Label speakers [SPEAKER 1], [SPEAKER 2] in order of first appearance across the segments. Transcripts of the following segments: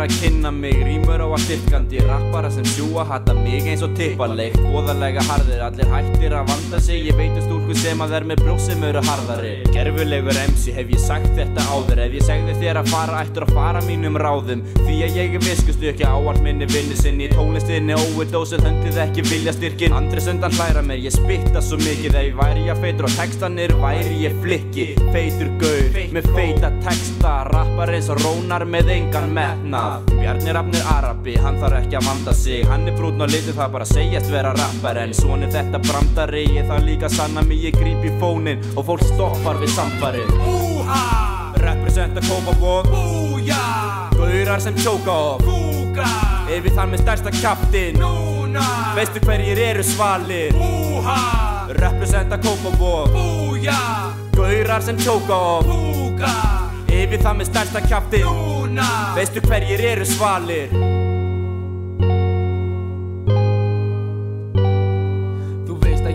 [SPEAKER 1] að kynna mig, rímur á að styrkandi, rappara sem sjúa hata mig eins og tippaleikt, voðalega harðir, allir hættir að vanda sig, ég veit stúlku sem að er með brjóst sem eru harðari. Gerfulegur MC, hef ég sagt þetta áður, ef ég segði þér að fara ættur að fara mínum ráðum, því að ég er viskustykki áallt minni vinnu sinni, í tónlistinni overdósið höndið ekki vilja styrkin, andri sundan hlæra mér, ég spitta svo mikið, ef ég væri að feitur og textanir væri ég flikki, feitur gaur, með feita texta, rappar eins og rónar með engan metnað. Bjarni Rafnir Arabi, hann þarf ekki að vanda sig, hann er brúnn og litur það bara segjast vera rappar, en svona þetta brandari, ég þarf líka að sanna mig, ég gríp í fóninn og fólk stoppar við samfarið.
[SPEAKER 2] Úha!
[SPEAKER 1] Representa Kópavog,
[SPEAKER 2] Búja!
[SPEAKER 1] Gaurar sem tjóka of,
[SPEAKER 2] Búga!
[SPEAKER 1] Ef við þar með stærsta kjaftin,
[SPEAKER 2] Núna!
[SPEAKER 1] veistu hverjir eru svalir?
[SPEAKER 2] Úha!
[SPEAKER 1] Representa Kópavog,
[SPEAKER 2] Búja!
[SPEAKER 1] Gaurar sem tjóka of,
[SPEAKER 2] Búga!
[SPEAKER 1] Ef við þar með stærsta kjaftin,
[SPEAKER 2] Núna!
[SPEAKER 1] veistu hverjir eru svalir?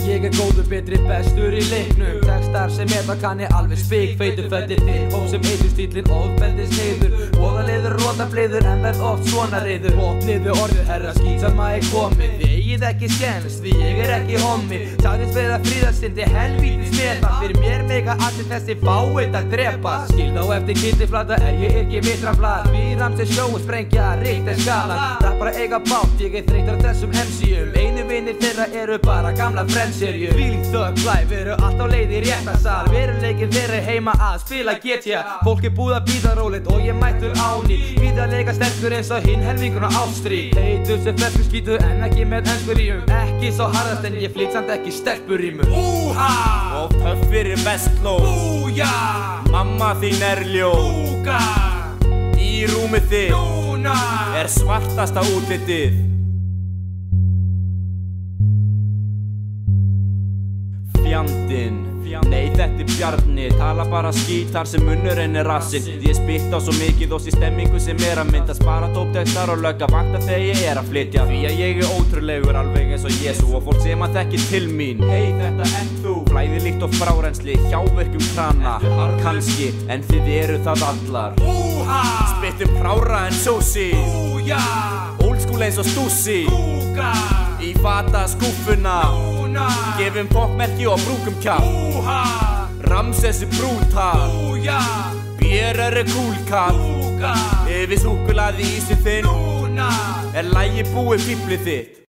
[SPEAKER 3] Ég er góður, betri, bestur í leiknum, textar sem það kann ég alveg spik, feitur fættir til, hóp sem heitur stílinn, ofbeldis heiður, voðaleður, rótafleiður, en verð oft svona reyður, opniðu orðið herra, skýtsama er komið, þið eigið ekki skemmst, því ég er ekki hommi, sagðist vera fríðarstindi, helvítis metan, fyrir mér mega allir þessi fáið að drepa, skilð á eftir kittiflata, ég ekki mitraflað, við ramsir sjóu sprengja, ríkt er skalan, rappara eiga bátt, ég er þreyttur af þessum MC-um, einu vinir þeirra eru bara gamla frelsi. Feeling thug life, við erum alltaf leið í réttarsal, veruleikin þeirra heima að spila GTA, fólk er búið að býða rólegt og ég mættur áni, víðarlega sterkur eins og hinn helmingurna ástri, heitur sem ferskur skítur en ekki með enskur rímum, ekki svo harðast en ég flyt samt ekki stelpur rímum.
[SPEAKER 2] Úha!
[SPEAKER 1] Og töff fyrir vestló,
[SPEAKER 2] Búja!
[SPEAKER 1] mamma þín er ljó,
[SPEAKER 2] Búga!
[SPEAKER 1] í rúmið þitt
[SPEAKER 2] Núna!
[SPEAKER 1] er svartasta útlitið. Fjandinn, nei þetta er Bjarni, tala bara skít þar sem munnurinn er rassinn, ég spitt á svo mikið og sé stemmingu sem er að myndast, bara tóptektar og lögga vakta þegar ég er að flytja, því að ég er ótrúlegur alveg eins og Jésu og fólk sem að þekki til mín, hei þetta en þú, flæði líkt og frárensli, hjáverkum krana, kannski, en þið eru það allar.
[SPEAKER 2] Úha!
[SPEAKER 1] Spittum hrára en sósi,
[SPEAKER 2] Búja!
[SPEAKER 1] old school eins og stúsi,
[SPEAKER 2] Búga!
[SPEAKER 1] í fata skúffuna,
[SPEAKER 2] Núna!
[SPEAKER 1] gefum poppmerki og brúkum kjapp,
[SPEAKER 2] Úha!
[SPEAKER 1] Ramses er brútal,
[SPEAKER 2] Búja!
[SPEAKER 1] Björr er kúlkall,
[SPEAKER 2] Búga!
[SPEAKER 1] yfir súkkulaði ísinn þinn,
[SPEAKER 2] Núna!
[SPEAKER 1] er lagið búið fíflið þitt.